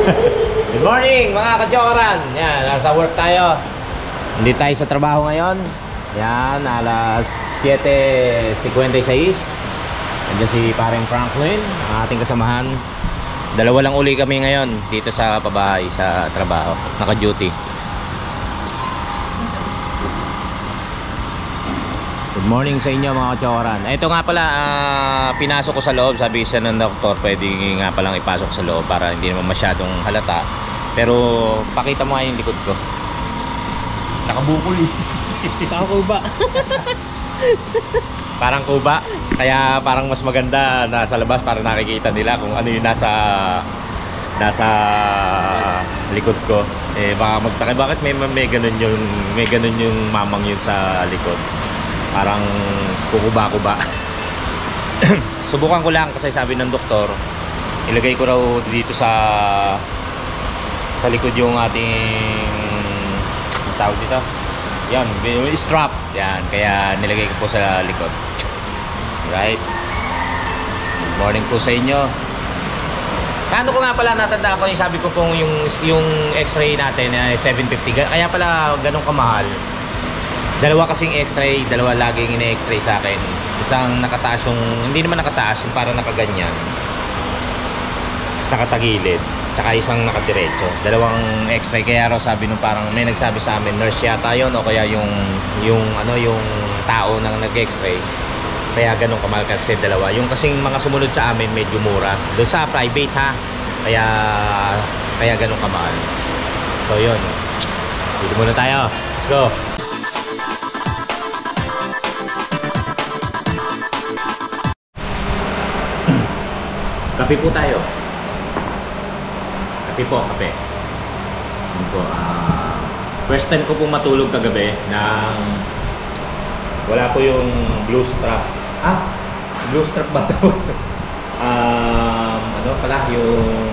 Good morning mga kajoran. Yan, nasa work tayo. Hindi tayo sa trabaho ngayon. Yan, alas 7:56. Nandiyan si paring Franklin, ang ating kasamahan. Dalawa lang uli kami ngayon dito sa pabahay sa trabaho. Naka-duty. Good morning sa inyo mga kajoran. Ito nga pala, pinasok ko sa loob. Sabi siya ng doktor, pwede nga palang ipasok sa loob para hindi naman masyadong halata. Pero pakita mo nga yung likod ko. Nakabukol eh. Nakakuba. Parang kuba. Kaya parang mas maganda nasa labas para nakikita nila kung ano yung nasa likod ko. Eh baka magtaka, bakit may ganun yung mamang yun sa likod. Parang kukuba-kuba. Subukan ko lang kasi sabi ng doktor, ilagay ko raw dito sa likod yung ating tawag dito. Yan, strap. Yan, kaya nilagay ko po sa likod. Right? Good morning po sa inyo. Ano ko nga pala natanda ko yung sabi ko pong yung x-ray natin ay 750. Kaya pala ganun kamahal. Dalawa kasing x-ray, dalawa laging ine-x-ray sa akin. Isang nakataas yung, hindi naman nakataas, yung parang nakaganyan. Tapos nakatagilid. Tsaka isang nakadiretso. Dalawang x-ray. Kaya raw sabi nung parang may nagsabi sa amin, nurse yata yun o kaya yung tao na nag-x-ray. Kaya ganun kamahal kasi dalawa. Yung kasing mga sumunod sa amin medyo mura. Doon sa private ha. Kaya ganun kamahal. So yun. Dito muna tayo. Let's go. Kape po tayo. Kape po, kape. Yun po, first time ko pong matulog kagabi nang wala po yung blue strap. Blue strap ba ito? Ano pala, yung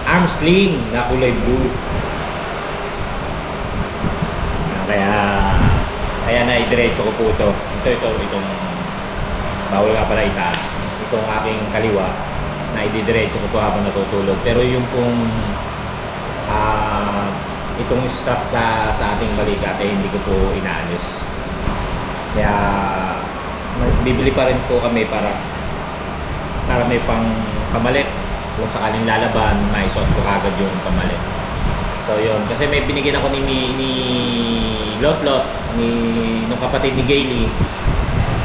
arm sling na kulay blue. Kaya na-diretso ko po ito. Itong bawal nga pala itaas. Itong aking kaliwa na ididiretso ko po habang natutulog. Pero yung pong itong strap na sa ating balikat ay hindi ko po inaayos. Kaya bibili pa rin po kami para may pang pamalit. Kung sakaling lalaban, maisuot ko kagad yung pamalit. So yun, kasi may binigyan ako ni Lot, nung kapatid ni Gailey.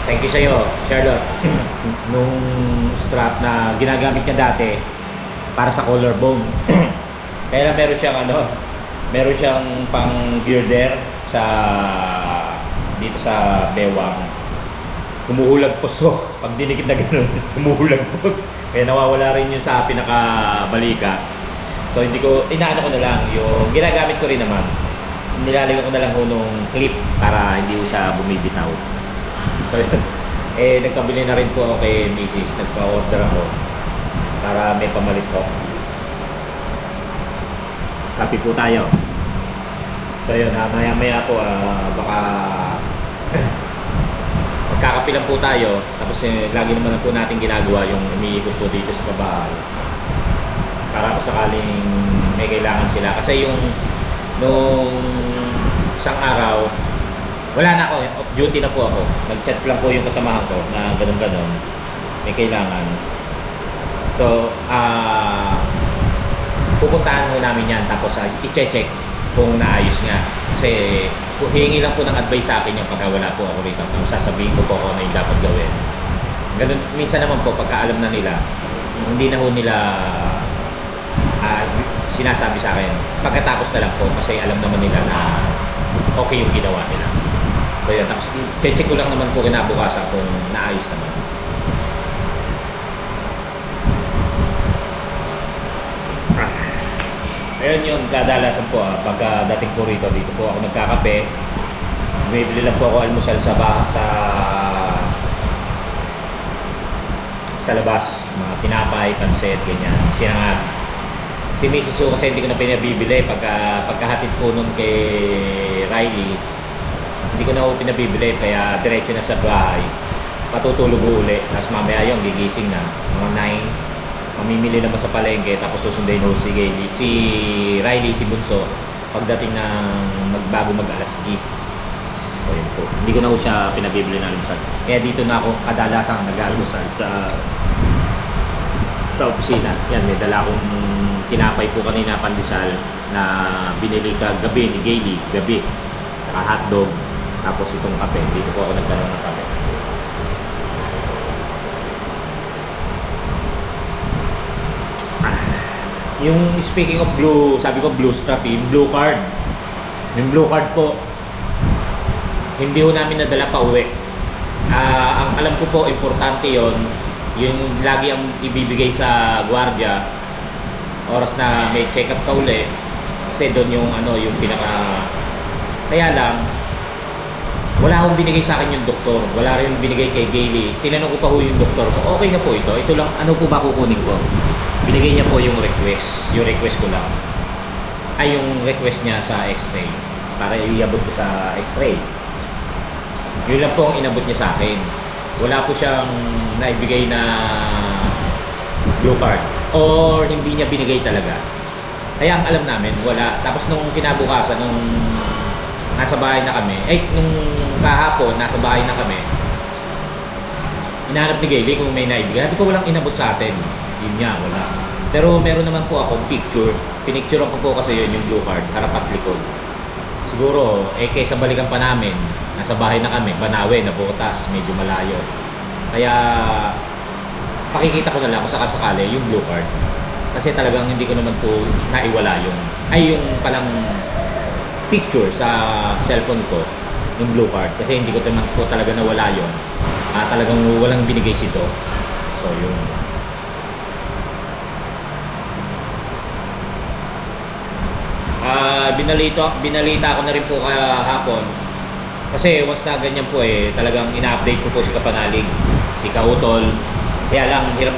Thank you sa'yo, Charlotte. Nung strap na ginagamit niya dati para sa collarbone. Kaya meron siyang pang girder dito sa bewang. Humuhulagpos ko. Pag dinikit na gano'n, humuhulagpos. Kaya nawawala rin yun sa pinakabalikat. So hindi ko, inaano ko na lang, yung ginagamit ko rin naman. Nilalagay ko na lang nung clip para hindi ko siya bumibitaw. So, nagpabili na rin po ako kay Mrs. Nagpa-order ako para may pamalit ko. Kape po tayo. So yun, maya-maya po baka magkakape lang po tayo. Tapos lagi naman po natin ginagawa yung umiikot po dito sa babae para kung sakaling may kailangan sila. Kasi nung isang araw wala na ako, off duty na po ako. Nag-chat lang po yung kasamahan ko na ganun-ganun. May kailangan. So, pupuntahan mo namin yan. Tapos, i-check kung naayos nga. Kasi, hihingi lang po ng advice sa akin yung pagka wala po ako rito. Sasabihin ko po kung ano yung dapat gawin. Ganun, minsan naman po, pagka alam na nila, hindi na ho nila sinasabi sa akin. Pagkatapos na lang po, kasi alam naman nila na okay yung ginawa nila. So yan, tapos check ko lang naman po kinabukasan kung naayos naman. Ayun yun, kadalasan po pagka dating po rito, dito po ako nagkakape. Bumibili lang po ako almusal sa labas, mga tinapay, pansit, ganyan, sinangag. Si Mrs. O kasi hindi ko na pinabibili pagkahatid po nun kay Riley. Hindi ko na ako pinabibili, kaya diretso na sa bahay. Matutulog uli. Tapos mamaya yung gigising na. Mga mamimili naman sa palengke, tapos susunduin ho si Riley, si Bunso, pagdating ng magbago mag alas 10. O yun po. Hindi ko na ho siya pinabibili ng almusal. Kaya dito na ako kadalasang nag-almusal sa opisina. Yan, may dala akong tinapay po kanina, pandesal, na binili ka gabi ni Gailey, gabi. Saka hotdog, tapos itong kape. Dito po ako nagkaroon ng kape. Yung speaking of blue, sabi ko blue strap, yung blue card. Yung blue card po, hindi ho namin nadala pa uwi. Ang alam ko po, importante yon, yung lagi ang ibibigay sa gwardiya oras na may check up ka uli, kasi doon yung ano, yung pinaka, kaya lang wala akong binigay sa akin yung doktor, wala rin binigay kay Gailey. Tinanong ko pa ho yung doktor ko, okay na po ito lang, ano po ba kukunin ko? Binigay niya po yung request ko lang ay yung request niya sa x-ray, para iabot ko sa x-ray. Yun lang po ang inabot niya sa akin. Wala po siyang naibigay na blue card, or hindi niya binigay talaga. Kaya ang alam namin, wala. Tapos nung kinabukasan, nung nasa bahay na kami, nung kahapon, nasa bahay na kami, hinahanap ni Gailey kung may naibigay. Sabi ko, walang inabot sa atin. Yun nga, wala. Pero meron naman po akong picture. Pinicturean ko po kasi yun yung blue card, harap at likod. Siguro, kaysa balikan pa namin, nasa bahay na kami, Banawe, nabutas, medyo malayo. Kaya, pakikita ko na lang kung sakasakali yung blue card. Kasi talagang hindi ko naman po naiwala yung palang picture sa cellphone ko, yung blue card. Kasi hindi ko naman po talaga nawala yun. Talagang walang binigay sito. So, yun. Binalita ko na rin po kahapon, kasi once na ganyan po talagang ina-update ko po si Kapanalig, si Kautol. Kaya lang hirap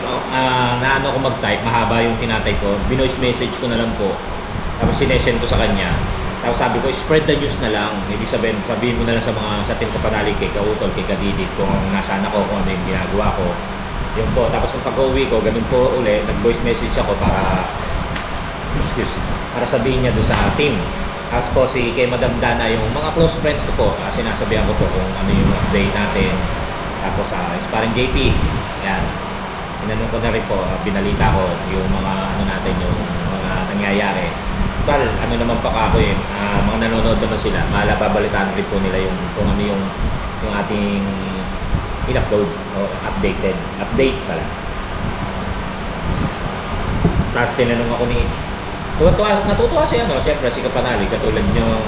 naano ko mag-type, mahaba yung tinatype ko, binoice message ko na lang po, tapos sinesend ko sa kanya, tapos sabi ko spread the news na lang. Ibig sabihin mo na lang sa team Kapanalig, kay Kautol, kay Kadidit, kung nasaan ako, kung ano yung ginagawa ko, yun po. Tapos yung pag-uwi ko, ganun po ulit, nag-voice message ako para sabihin niya doon sa team. Tapos po kay Madam Dana, yung mga close friends ko po, sinasabihan ko po kung ano yung update natin. Tapos Sparring JP, yan, inanong ko na rin po, binalita ko yung mga ano natin, yung mga nangyayari. Well, ano naman pa ako mga nanonood naman sila, babalitaan rin po nila yung kung ano yung ating in-upload o update pala. Tapos tinanong ako natutuwa siyempre si Kapanalig, katulad yung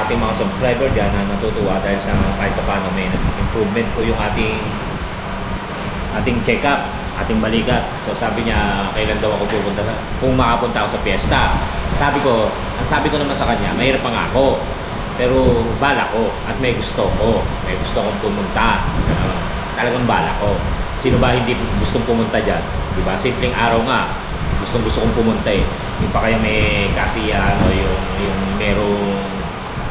ating mga subscriber dyan na natutuwa dahil sa kahit paano may improvement po yung ating check-up, ating balikat. So sabi niya, kailan daw ako pupunta, kung makapunta ako sa piyesta. Ang sabi ko naman sa kanya, mahirap pa nga ako, pero bala ko at may gusto kong pumunta. Talagang bala ko. Sino ba hindi gustong pumunta dyan? Diba? Simpleng araw nga, gusto kong pumunta Yung pa kaya may kasiyahan o yung merong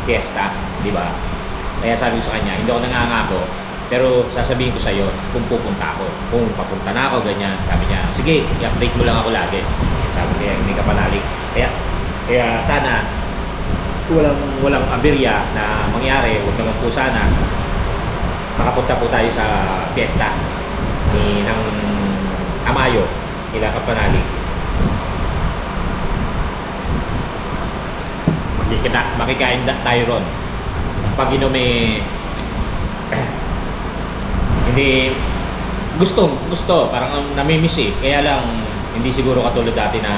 fiesta, di ba? Kaya sabi ko sa kanya, hindi ako nangangako, pero sasabihin ko sa iyo kung pupunta ako. Kung papunta na ako, ganyan. Sabi niya, sige, i-update mo lang ako lagi. Sabi niya, hindi ka Kapanalig. Kaya sana walang aberya na mangyari. Huwag naman po sana makapunta po tayo sa fiesta ng Amayo nila Kapanalig. Makikain tayo ron. Pag inumin, hindi gusto, parang namimiss kaya lang hindi siguro katulad dati na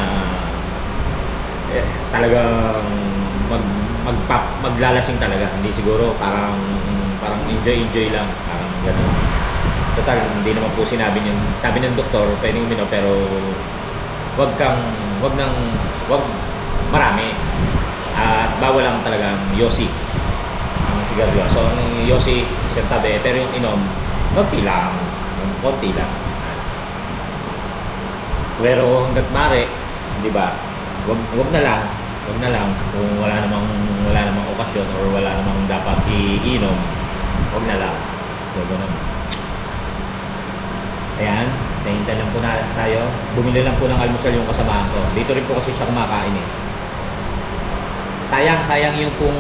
talagang maglalasing talaga. Hindi siguro, parang enjoy lang, parang gano'n. Total, hindi naman po sabi ng doktor, pwedeng uminom, pero wag marami. At bawal lang talagang yosi ang sigarilyo. So ang yosi isang tabi, pero yung inom konti lang. Pero hanggat mare, di ba, wag na lang kung wala namang okasyon or wala namang dapat iinom, wag na lang. So ganun. Ayan, nahintayin lang po na tayo bumili lang po ng almusal yung kasamahan ko. Dito rin po kasi siya kumakain eh. Sayang yung kung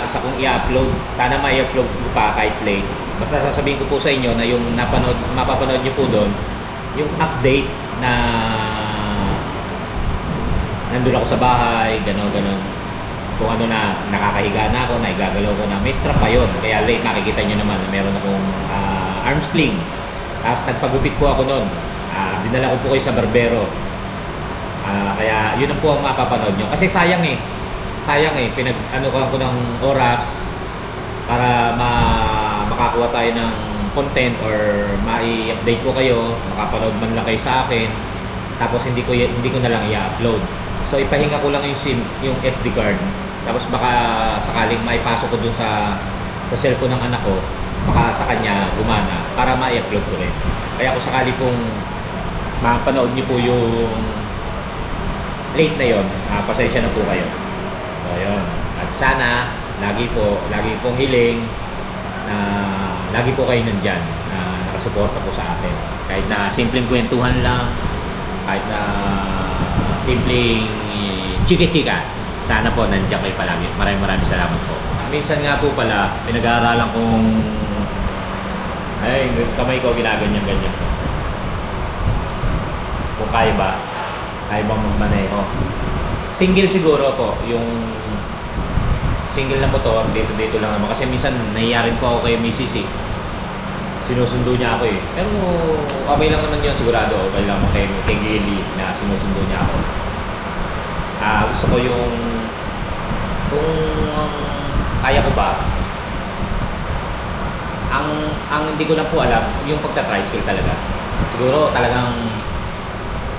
sa kung i-upload. Sana ma-i-upload ko pa kahit late. Basta sasabihin ko po sa inyo na yung mapapanood nyo po doon, yung update na nandun ako sa bahay, gano'n. Kung ano na, nakakahiga na ako, naigagalaw ko na. May strap pa yun. Kaya late makikita nyo naman na meron akong arm sling. Tapos nagpagupit po ako noon. Dinala ko po kayo sa barbero. Kaya yun ang po ang mapapanood nyo. Kasi sayang eh. Pinag-ano ko ng oras para makakuha tayo ng content or mai-update ko kayo. Makapanood man lang kayo sa akin. Tapos hindi ko na lang i-upload. So ipahinga ko lang yung SD card. Tapos baka sakaling maipasok ko dun sa cellphone ng anak ko, baka sa kanya gumana para ma-upload ko rin. Kaya kung sakali pong mapanood niyo po yung late na yon, pasensya na po kayo. So yun. At sana lagi pong hiling na lagi po kayo nandyan na nakasuporta po sa atin. Kahit na simpleng kwentuhan lang, kahit na simpleng chika-chika, sana po nandiyan kayo palagi. Maraming salamat po. Minsan nga po pala, pinag-aaralan kong kamay ko ginaganyan-ganyan. Kung kaya bang magmaneho. Single siguro po, yung single na motor, dito lang naman. Kasi minsan, nahiyarin po ako kay Mrs. eh. Sinusundo niya ako eh. Pero okay lang naman yun, sigurado. Okay lang kay Gilly na sinusundo niya ako. Gusto ko yung kung kaya ko ba, ang hindi ko lang po alam, yung pagta-tricycle talaga. Siguro talagang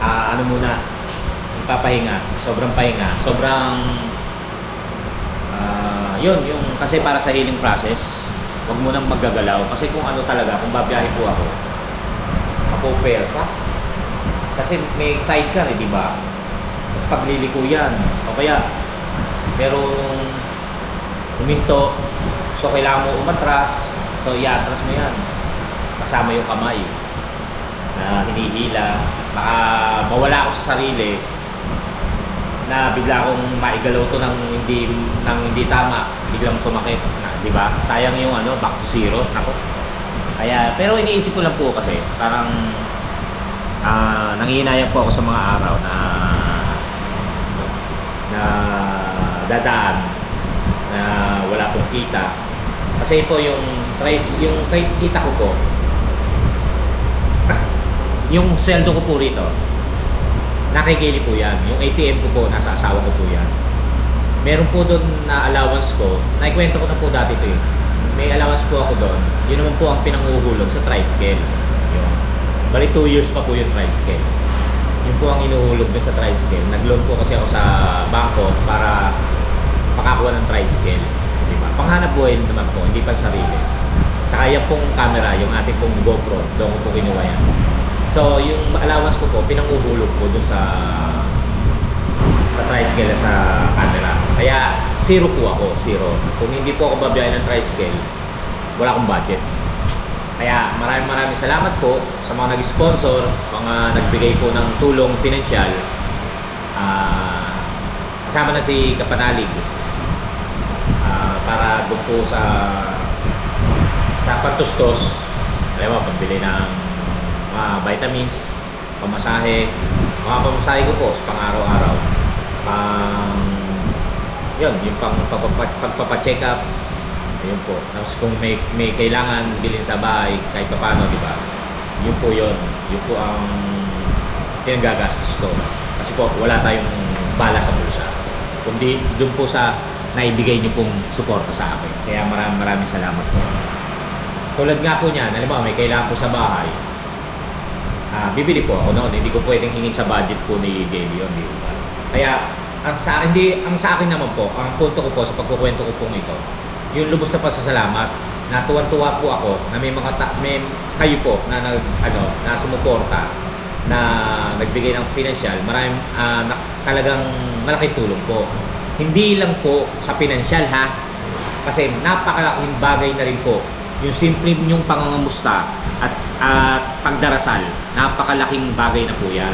ano muna, ipapahinga, sobrang pahinga, yun, yung kasi para sa healing process, huwag mo nang maggagalaw. Kasi kung ano talaga, kung babiyahe po ako persa. Kasi may sidecar eh, di ba? Tapos pagliliko yan, o kaya, pero huminto, so kailangan mo umatras, so iatras mo yan. Kasama yung kamay na hinihila, baka mawala ako sa sarili na bigla akong maigalaw to ng hindi tama, biglang sumakit, di ba? Sayang yung back to zero. Ako. Kaya pero iniisip ko lang po kasi parang nangihinayang po ako sa mga araw na dadaan na wala pong kita. Kasi po yung kita ko po, yung sweldo ko po rito, nakikili po yan. Yung ATM ko po, nasa asawa ko po yan. Meron po doon na allowance ko, naikwento ko na po dati ito eh. May allowance po ako doon. Yun naman po ang pinanguhulog sa tricycle. Yun. Bali 2 years pa po yung tricycle. Yun po ang inuhulog doon sa tricycle. Nag-loan po kasi ako sa bangko para makakuha ng tricycle. Diba? Panghanap buhay naman po, hindi pa sarili. Saka yan pong camera, yung ating pong GoPro, doon ko po kinuha yan. So, yung allowance ko po, pinanguhulog po doon sa tricycle at sa camera. Kaya, zero po ako, zero. Kung hindi po ako babiyahin ng tricycle, wala akong budget. Kaya, maraming salamat po sa mga nag-sponsor, mga nagbigay po ng tulong pinansyal. Kasama na si Kapanalig. Para doon po sa pagtustos, alam mo, pambili ng mga vitamins, pamasahe, mga pamasahe ko po sa pang-araw-araw, yun, yung pagpapacheck up, ayun po. Tapos kung may kailangan bilhin sa bahay kahit paano, di ba, yun po ang pinagagastos ko. Kasi po wala tayong bala sa bulsa, kundi doon po sa naibigay niyo pong suporta sa akin. Kaya maraming salamat po. Tulad nga po niyan, alam mo, may kailangan po sa bahay, bibili po ako noon. Hindi ko pwedeng hingin sa budget po ni Gaby yun, di ba? Kaya ang sa akin naman po, ang punto ko po sa pagkukwento ko pong ito, yung lubos na pasasalamat, na tuwan-tuwa po ako na may kayo po na na sumuporta, na nagbigay ng pinansyal. Talagang malaking tulong po. Hindi lang po sa pinansyal ha, kasi napakalaking bagay na rin po yung simple yung pangangamusta at pagdarasal, napakalaking bagay na po yan.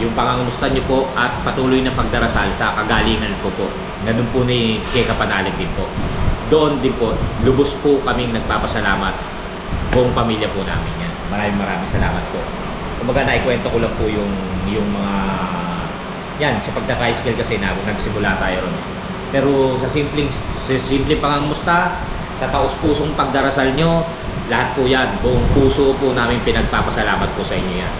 Yung pangangamusta nyo po at patuloy na pagdarasal sa kagalingan ko po. Ganun po ni Keka Panalig din po. Doon din po, lubos po kaming nagpapasalamat. Buong pamilya po namin yan. Maraming salamat po. Kumbaga naikwento ko lang po yung mga yan, sa pagka-tricycle kasi nagsimula tayo ron. Pero sa simpleng pangangamusta, sa taos-pusong pagdarasal nyo, lahat po yan, buong puso po namin pinagpapasalamat po sa inyo yan.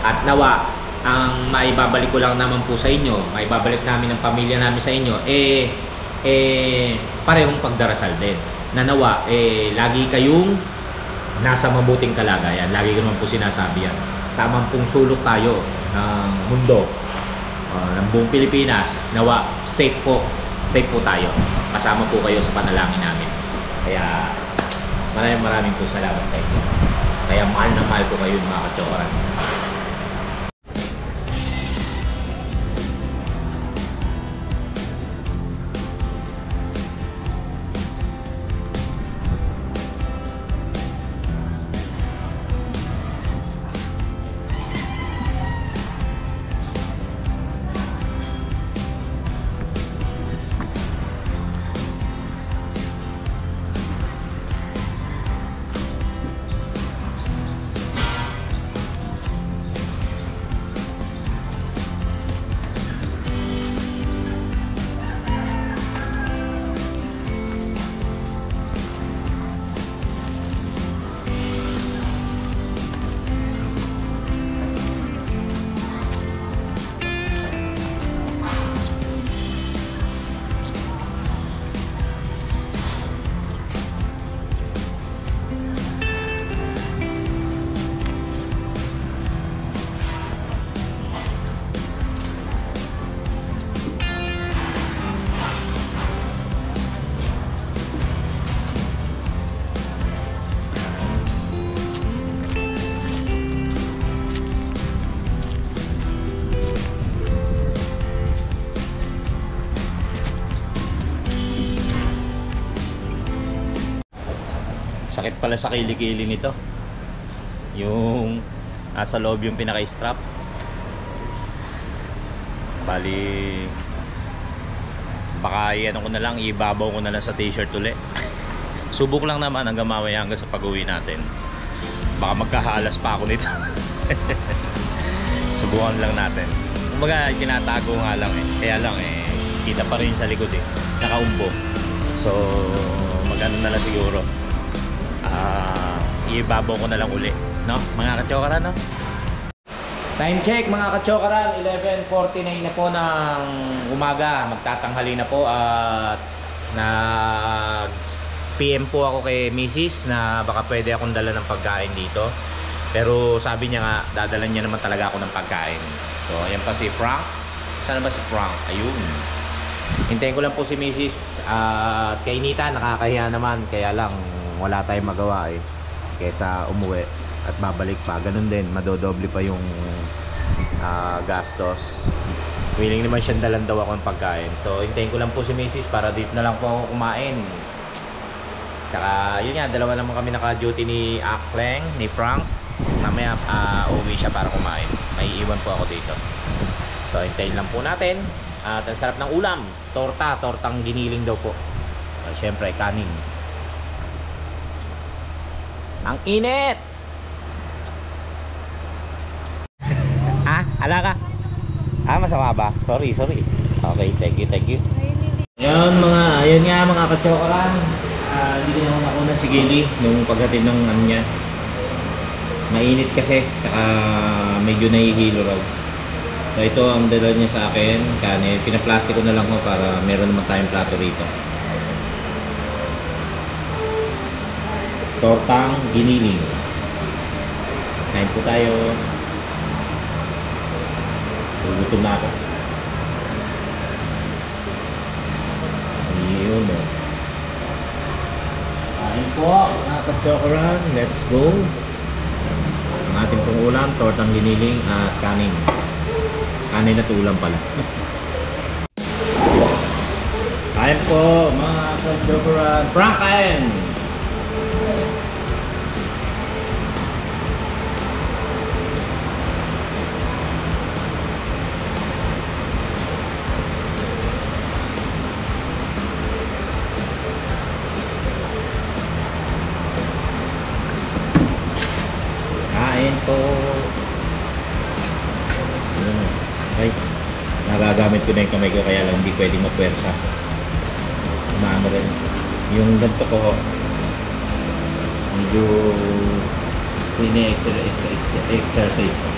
At nawa, ang maibabalik ko lang naman po sa inyo, maibabalik namin ng pamilya namin sa inyo, parehong pagdarasal din. Nanawa, lagi kayong nasa mabuting kalagayan. Lagi ko naman po sinasabi yan. Sa mampung sulok tayo ng mundo, ng buong Pilipinas, nawa, safe po tayo. Kasama po kayo sa panalangin namin. Kaya maraming po salamat sa inyo. Kaya mahal na mahal ko kayo mga kachokaran. Sakit pala sa kilikili nito. Yung nasa loob yung pinaka-strap. Bali baka ano ko na lang, ibabaw ko na lang sa t-shirt ulit. Subok lang naman hanggang mamaya, hanggang sa pag-uwi natin. Baka magkahalas pa ako nito. Subukan lang natin. Kumbaga tinatago nga lang Kaya lang kita pa rin sa likod nakaumbo. So magano na lang siguro. Ibabaw ko na lang uli, no? Mga kachokaran, no? Time check mga kachokaran, 11:49 na po ng umaga. Magtatanghali na po at nag PM po ako kay Mrs. na baka pwede akong dala ng pagkain dito. Pero sabi niya nga, dadalan niya naman talaga ako ng pagkain. So ayan pa si Frank. Saan ba si Frank? Ayun. Hintayin ko lang po si Mrs. Kainita, nakakahiya naman. Kaya lang wala tayong magawa kesa umuwi at babalik pa. Ganun din, madodoble pa yung gastos. Willing naman siyang dalan daw ako ng pagkain. So hintayin ko lang po si Mrs. para dito na lang po ako kumain. Tsaka yun nga, dalawa naman kami naka-duty ni Akleng, ni Frank. Mamaya uwi siya para kumain. May iwan po ako dito. So hintayin lang po natin. At ang sarap ng ulam, tortang giniling daw po. Siyempre kanin. Ang init! Ala ka? Masama ba? Sorry. Okay, thank you. Yan nga mga kachokaran. Hindi na ako na si Gili nung paghatid ng ano niya. Mainit kasi, saka medyo nahihilo raw. So ito ang dala niya sa akin, kanin. Pinaplastic ko na lang ko para meron naman tayong plato rito. Tortang giniling. Kain po tayo. Gutom na ako. Ayun o. Kain po mga kachokaran. Let's go. Ang ating pong ulam, tortang giniling at kanin. Kanin at ulam pala. Kain po mga kachokaran. Frank, kain! nagagamit ko na yung kamay ko, kaya lang hindi pwedeng mapwersa. Umaano rin. Yung ganito ko, medyo exercise ko.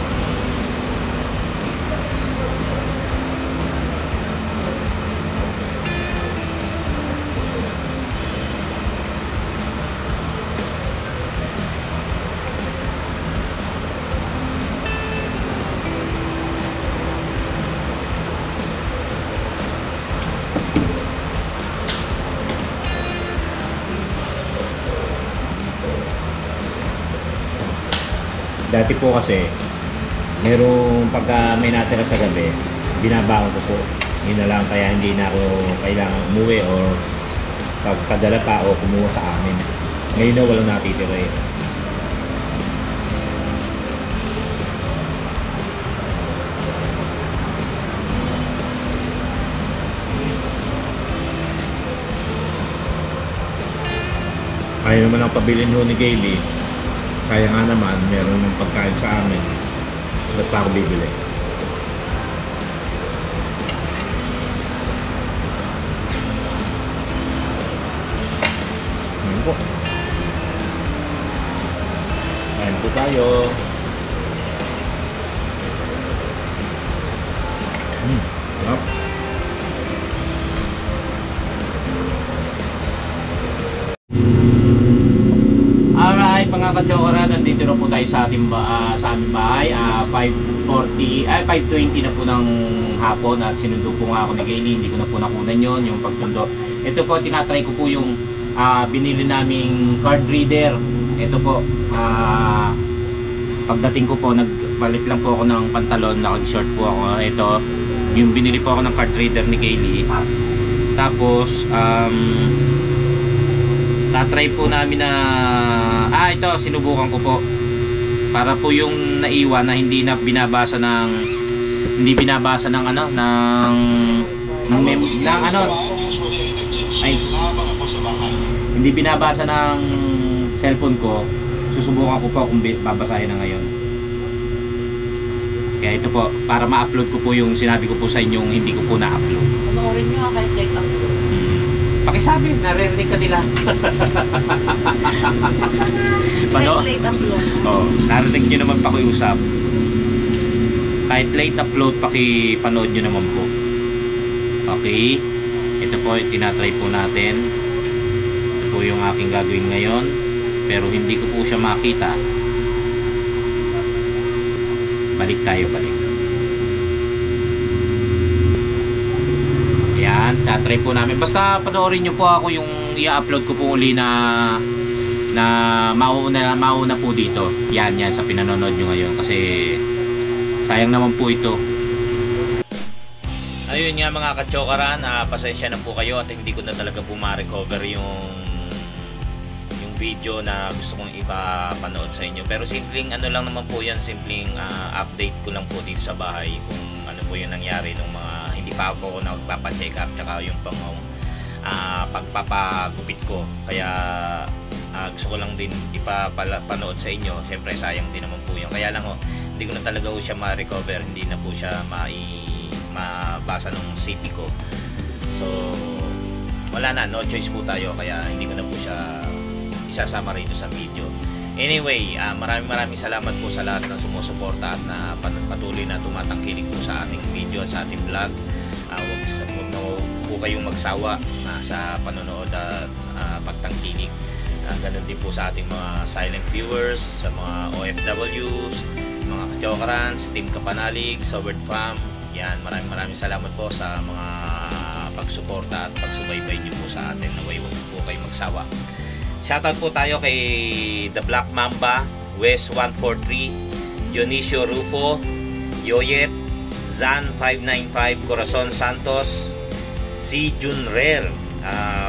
Dati po kasi, merong pagka may natira sa gabi, binabangon ko po. Yun na lang, kaya hindi na ako kailangan umuwi or pagpadala pa o kumuha sa amin. Ngayon na walang natitira eh. Kaya naman ang pabilin ho ni Gayle. Kaya nga naman, meron ng pagkain sa amin. Ba't pa ako bibili? Ngayon po. Kain po tayo. Sarap. Alright mga ka-chokora, nandito na po tayo sa ating aming bahay. 5:20 na po ng hapon at sinundo po nga ako ni Gayle. Hindi ko na po nakunan yon yung pagsundo. Ito po, tinatry ko po yung binili naming card reader. Ito po, pagdating ko po, nagpalit lang po ako ng pantalon, naka-short po ako. Ito, yung binili po ako ng card reader ni Gayle. Tapos, na-try po namin na ito sinubukan ko po para po yung naiwan na hindi binabasa ng ano hindi binabasa ng cellphone ko. Susubukan ko po kung babasahin na ngayon. Kaya ito po, para ma-upload ko po yung sinabi ko po sa inyong hindi ko po na-upload. Panoorin nyo kahit like upload. Pakisabi, narinig ka nila. Late upload. Oh, narinig nyo naman pakiusap. Kahit late upload, pakipanood nyo naman po. Okay. Ito po, tinatry po natin. Ito po yung aking gagawin ngayon. Pero hindi ko po siya makita. Balik tayo, balik. Yan, tatry po namin. Basta panoorin nyo po ako yung i-upload ko po uli na mauna po dito. Yan sa pinanonood nyo ngayon. Kasi sayang naman po ito. Ayun nga mga ka-chokaran, pasensya na po kayo at hindi ko na talaga po ma-recover yung video na gusto kong ipapanood sa inyo. Pero simpleng ano lang naman po yan, simpleng update ko lang po dito sa bahay kung ano po yung nangyari nung mga hindi pa ako nagpapa-check up tsaka yung pagpapagupit ko. Kaya gusto ko lang din ipapanood sa inyo. Siyempre sayang din naman po yun. Kaya lang hindi ko na talaga po siya ma-recover, hindi na po siya mabasa ng CP ko. So wala na, no choice po tayo, kaya hindi ko na po siya isasama rito sa video. Anyway, maraming salamat po sa lahat ng sumusuporta at na patuloy na tumatangkilik po sa ating video at sa ating vlog. Huwag na po kayong magsawa sa panonood at pagtangkilik. Ganun din po sa ating mga silent viewers, sa mga OFWs, mga ka-chokarans, Team Kapanalig, Sobert Fam. Yan, maraming salamat po sa mga pagsuporta at pagsubaybay niyo po sa atin. Naway huwag po kayong magsawa. Shoutout po tayo kay The Black Mamba, West 143, Dionisio Rufo, Yoyet, Zan 595, Corazon Santos, Si Junrer,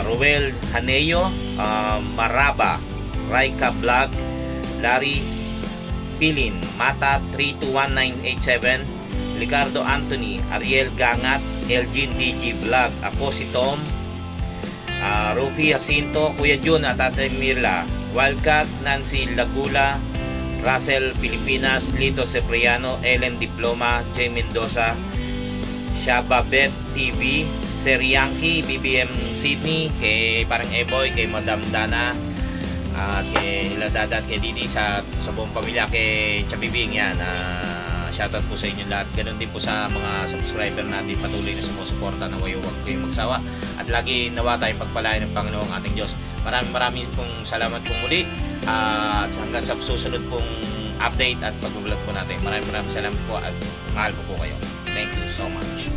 Ruel Haneyo, Maraba, Raika Vlog, Larry Pilin, Mata 321987, Ricardo Anthony, Ariel Gangat, Elgin DG Vlog, ako si Tom, Rufi Jacinto, Kuya Jun at Ate Mirla, Wildcat, Nancy Lagula, Russell Pilipinas, Lito Sepriano, Ellen Diploma, Jay Mendoza, Shababet TV, Sir Yankee, BBM Sydney, kay parang Eboy, kay Madam Dana, at kay Ladada at kay Didi sa buong pamilya, kay Chabibing yan. Shoutout po sa inyo lahat. Ganon din po sa mga subscriber natin patuloy na sumusuporta na huwag kayong magsawa. At lagi nawa tayong pagpalain ng Panginoong ating Diyos. Maraming pong salamat po muli. At hanggang sa susunod pong update at pag-vlog po natin. Maraming salamat po at mahal ko po kayo. Thank you so much.